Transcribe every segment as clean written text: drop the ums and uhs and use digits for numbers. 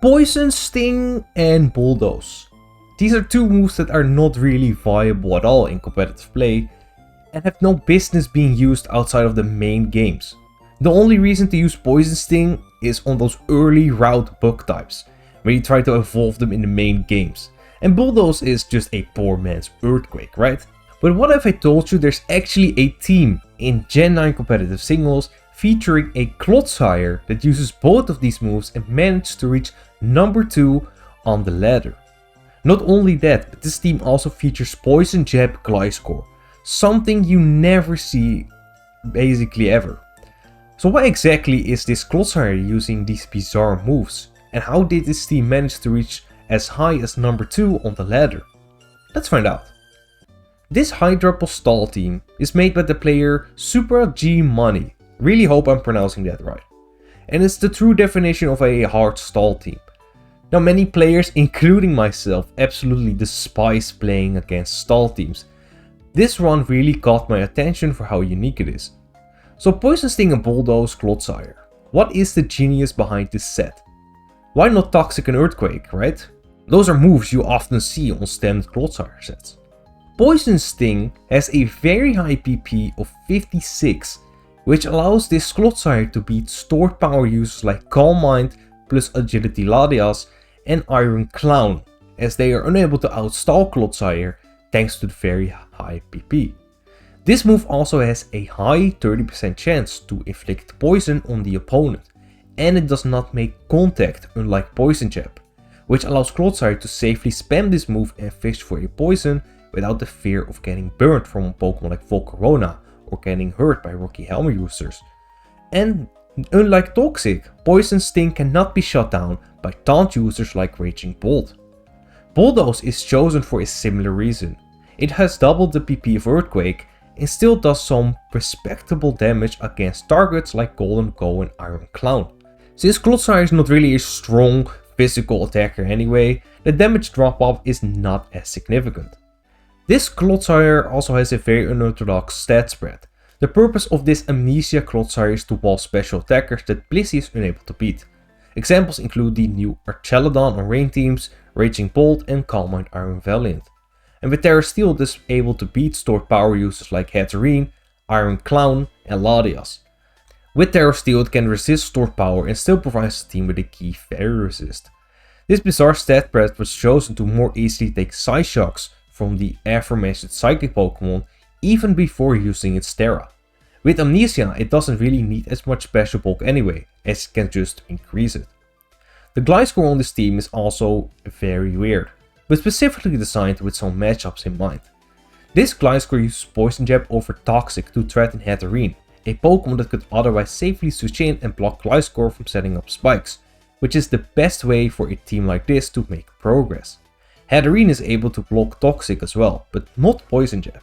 Poison, Sting and Bulldoze. These are two moves that are not really viable at all in competitive play and have no business being used outside of the main games. The only reason to use Poison Sting is on those early route bug types, where you try to evolve them in the main games. And Bulldoze is just a poor man's Earthquake, right? But what if I told you there's actually a team in Gen 9 competitive singles featuring a Clodsire that uses both of these moves and managed to reach number 2 on the ladder. Not only that, but this team also features Poison Jab Gliscor, something you never see basically ever. So why exactly is this Clodsire using these bizarre moves? And how did this team manage to reach as high as number 2 on the ladder? Let's find out. This Hydra Postal team is made by the player Super G Money. Really hope I'm pronouncing that right. And it's the true definition of a hard stall team. Now many players, including myself, absolutely despise playing against stall teams. This one really caught my attention for how unique it is. So Poison, Sting and Bulldoze Clodsire. What is the genius behind this set? Why not Toxic and Earthquake, right? Those are moves you often see on standard Clodsire sets. Poison Sting has a very high PP of 56, which allows this Clodsire to beat stored power users like Calm Mind plus Agility Latias and Iron Clown, as they are unable to outstall Clodsire thanks to the very high PP. This move also has a high 30% chance to inflict poison on the opponent, and it does not make contact unlike Poison Jab, which allows Clodsire to safely spam this move and fish for a poison without the fear of getting burned from a Pokemon like Volcarona or getting hurt by Rocky Helmet users. And unlike Toxic, Poison Sting cannot be shut down by taunt users like Raging Bolt. Bulldoze is chosen for a similar reason. It has doubled the PP of Earthquake and still does some respectable damage against targets like Golden Go and Iron Clown. Since Clodsire is not really a strong physical attacker anyway, the damage drop off is not as significant. This Clodsire also has a very unorthodox stat spread. The purpose of this Amnesia Clodsire is to wall special attackers that Blissey is unable to beat. Examples include the new Archelodon on rain teams, Raging Bolt and Calm Mind Iron Valiant. And with Terra Steel it is able to beat stored power users like Hatterene, Iron Clown and Latias. With Terra Steel it can resist stored power and still provides the team with a key Fairy Resist. This bizarre stat spread was chosen to more easily take Psyshocks from the aforementioned Psychic Pokemon even before using its Terra. With Amnesia it doesn't really need as much special bulk anyway, as it can just increase it. The Gliscor on this team is also very weird, but specifically designed with some matchups in mind. This Gliscor uses Poison Jab over Toxic to threaten Hatterene, a Pokemon that could otherwise safely switch in and block Gliscor from setting up spikes, which is the best way for a team like this to make progress. Hatterene is able to block Toxic as well, but not Poison Jab.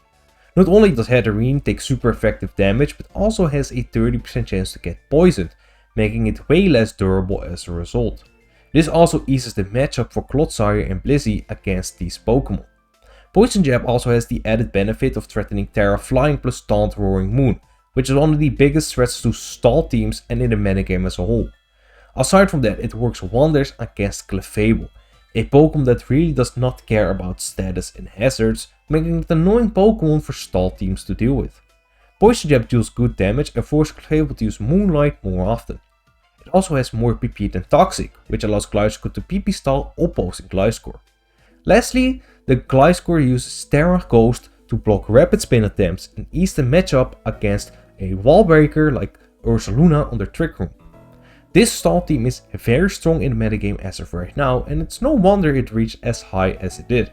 Not only does Hatterene take super effective damage, but also has a 30% chance to get poisoned, making it way less durable as a result. This also eases the matchup for Clodsire and Blissey against these Pokemon. Poison Jab also has the added benefit of threatening Terra Flying plus Taunt Roaring Moon, which is one of the biggest threats to stall teams and in the metagame as a whole. Aside from that, it works wonders against Clefable, a Pokemon that really does not care about status and hazards, making it an annoying Pokemon for stall teams to deal with. Poison Jab deals good damage and forces Clefable to use Moonlight more often. It also has more PP than Toxic, which allows Gliscor to PP stall opposing Gliscor. Lastly, the Gliscor uses Terra Ghost to block rapid spin attempts and ease the matchup against a wall breaker like Ursaluna on their Trick Room. This stall team is very strong in the metagame as of right now, and it's no wonder it reached as high as it did.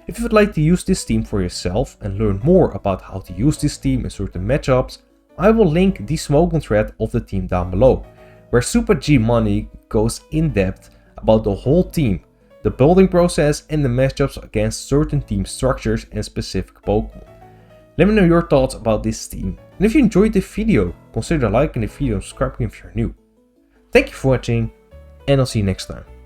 If you would like to use this team for yourself and learn more about how to use this team in certain matchups, I will link the smoking thread of the team down below, where Super G Money goes in depth about the whole team, the building process and the matchups against certain team structures and specific Pokemon. Let me know your thoughts about this team, and if you enjoyed the video, consider liking the video and subscribing if you're new. Thank you for watching, and I'll see you next time.